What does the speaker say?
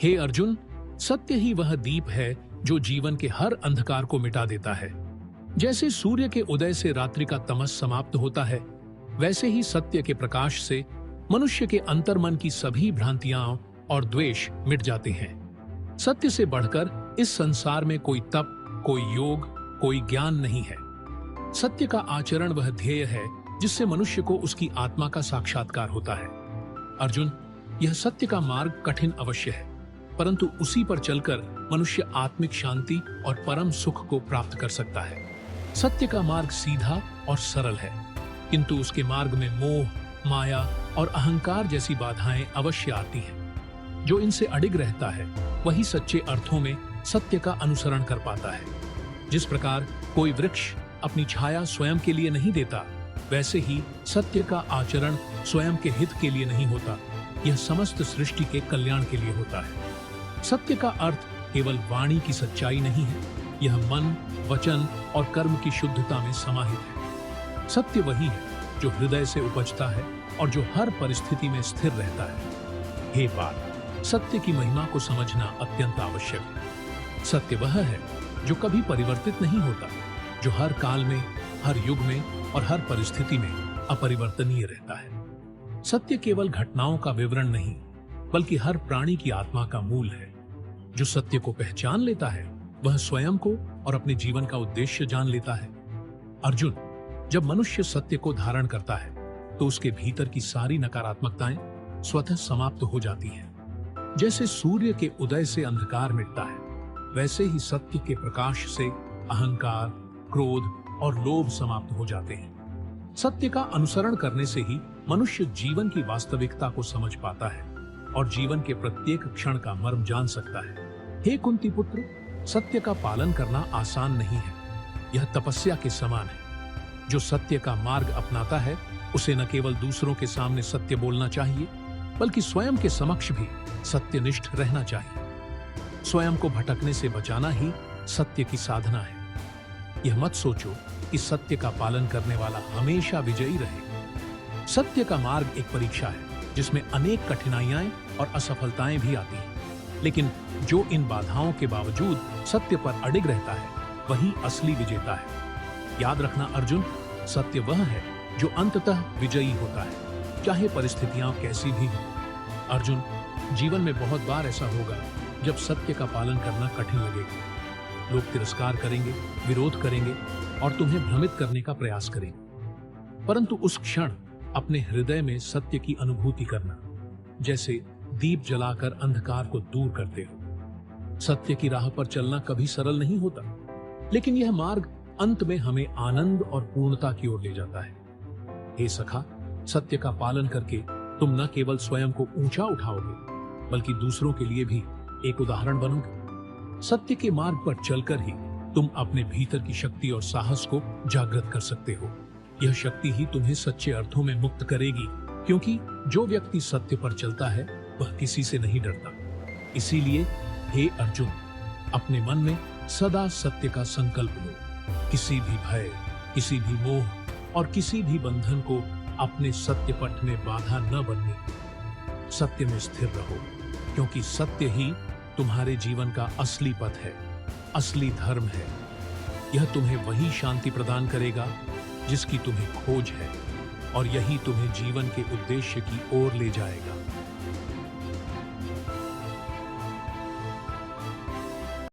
हे अर्जुन, सत्य ही वह दीप है जो जीवन के हर अंधकार को मिटा देता है। जैसे सूर्य के उदय से रात्रि का तमस समाप्त होता है, वैसे ही सत्य के प्रकाश से मनुष्य के अंतर्मन की सभी भ्रांतियां और द्वेष मिट जाते हैं। सत्य से बढ़कर इस संसार में कोई तप, कोई योग, कोई ज्ञान नहीं है। सत्य का आचरण वह ध्येय है जिससे मनुष्य को उसकी आत्मा का साक्षात्कार होता है। अर्जुन, यह सत्य का मार्ग कठिन अवश्य है, परंतु उसी पर चलकर मनुष्य आत्मिक शांति और परम सुख को प्राप्त कर सकता है। सत्य का मार्ग सीधा और सरल है, किंतु उसके मार्ग में मोह, माया और अहंकार जैसी बाधाएं अवश्य आती हैं। जो इनसे अडिग रहता है वही सच्चे अर्थों में सत्य का अनुसरण कर पाता है। जिस प्रकार कोई वृक्ष अपनी छाया स्वयं के लिए नहीं देता, वैसे ही सत्य का आचरण स्वयं के हित के लिए नहीं होता, यह समस्त सृष्टि के कल्याण के लिए होता है। सत्य का अर्थ केवल वाणी की सच्चाई नहीं है, यह मन, वचन और कर्म की शुद्धता में समाहित है। सत्य वही है जो हृदय से उपजता है और जो हर परिस्थिति में स्थिर रहता है। हे पार्थ, सत्य की महिमा को समझना अत्यंत आवश्यक है। सत्य वह है जो कभी परिवर्तित नहीं होता, जो हर काल में, हर युग में और हर परिस्थिति में अपरिवर्तनीय रहता है। सत्य केवल घटनाओं का विवरण नहीं, बल्कि हर प्राणी की आत्मा का मूल है। जो सत्य को पहचान लेता है वह स्वयं को और अपने जीवन का उद्देश्य जान लेता है। अर्जुन, जब मनुष्य सत्य को धारण करता है तो उसके भीतर की सारी नकारात्मकताएं स्वतः समाप्त हो जाती हैं। जैसे सूर्य के उदय से अंधकार मिटता है, वैसे ही सत्य के प्रकाश से अहंकार, क्रोध और लोभ समाप्त हो जाते हैं। सत्य का अनुसरण करने से ही मनुष्य जीवन की वास्तविकता को समझ पाता है और जीवन के प्रत्येक क्षण का मर्म जान सकता है। हे कुंती पुत्र, सत्य का पालन करना आसान नहीं है, यह तपस्या के समान है। जो सत्य का मार्ग अपनाता है उसे न केवल दूसरों के सामने सत्य बोलना चाहिए, बल्कि स्वयं के समक्ष भी सत्यनिष्ठ रहना चाहिए। स्वयं को भटकने से बचाना ही सत्य की साधना है। यह मत सोचो कि सत्य का पालन करने वाला हमेशा विजयी रहेगा। सत्य का मार्ग एक परीक्षा है जिसमें अनेक कठिनाइयां और असफलताएं भी आती हैं, लेकिन जो इन बाधाओं के बावजूद सत्य पर अडिग रहता है वही असली विजेता है। याद रखना अर्जुन, सत्य वह है जो अंततः विजयी होता है, चाहे परिस्थितियां कैसी भी हों। अर्जुन, जीवन में बहुत बार ऐसा होगा जब सत्य का पालन करना कठिन लगेगा। लोग तिरस्कार करेंगे, विरोध करेंगे और तुम्हें भ्रमित करने का प्रयास करेंगे, परंतु उस क्षण अपने हृदय में सत्य की अनुभूति करना, जैसे दीप जलाकर अंधकार को दूर करते हो। सत्य की राह पर चलना कभी सरल नहीं होता, लेकिन यह मार्ग अंत में हमें आनंद और पूर्णता की ओर ले जाता है। हे सखा, सत्य का पालन करके तुम न केवल स्वयं को ऊंचा उठाओगे, बल्कि दूसरों के लिए भी एक उदाहरण बनोगे। सत्य के मार्ग पर चलकर ही तुम अपने भीतर की शक्ति और साहस को जागृत कर सकते हो। यह शक्ति ही तुम्हें सच्चे अर्थों में मुक्त करेगी, क्योंकि जो व्यक्ति सत्य पर चलता है वह किसी से नहीं डरता। इसीलिए हे अर्जुन, अपने मन में सदा सत्य का संकल्प लो। किसी भी भय, किसी भी मोह और किसी भी बंधन को अपने सत्य पथ में बाधा न बनने। सत्य में स्थिर रहो, क्योंकि सत्य ही तुम्हारे जीवन का असली पथ है, असली धर्म है। यह तुम्हें वही शांति प्रदान करेगा जिसकी तुम्हें खोज है, और यही तुम्हें जीवन के उद्देश्य की ओर ले जाएगा।